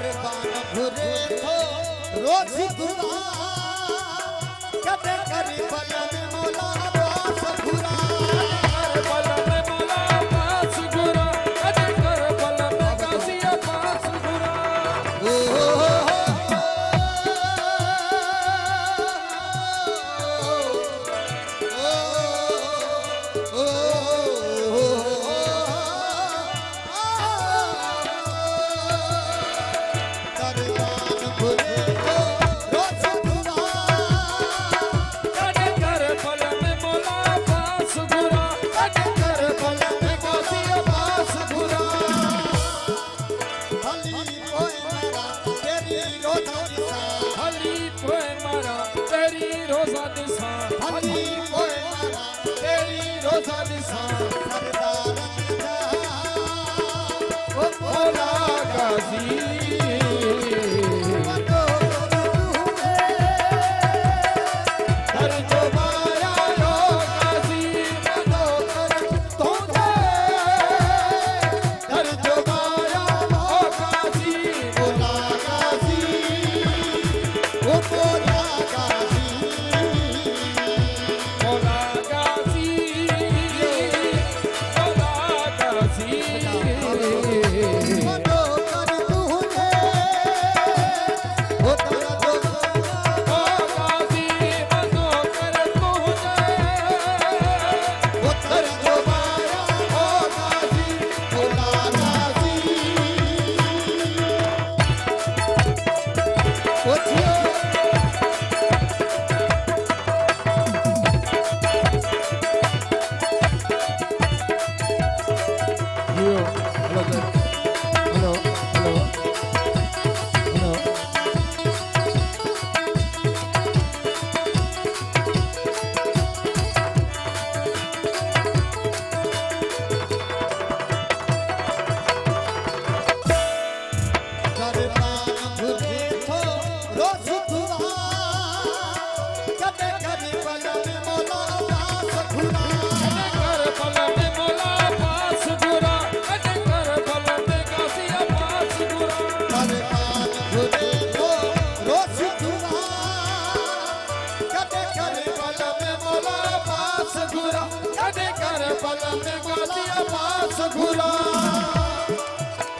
दरबान घुरे तो रोज दुआ कदे करी बलन मोला पास घुरा बलन मोला पास घुरा कदे कर बलन कासिया पास घुरा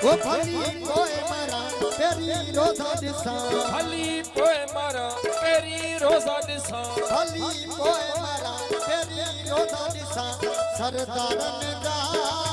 वो भली कोई मरा तेरी रोजा दिसा भली कोई मरा तेरी रोजा दिसा भली कोई मरा तेरी रोजा दिसा सरदारन दा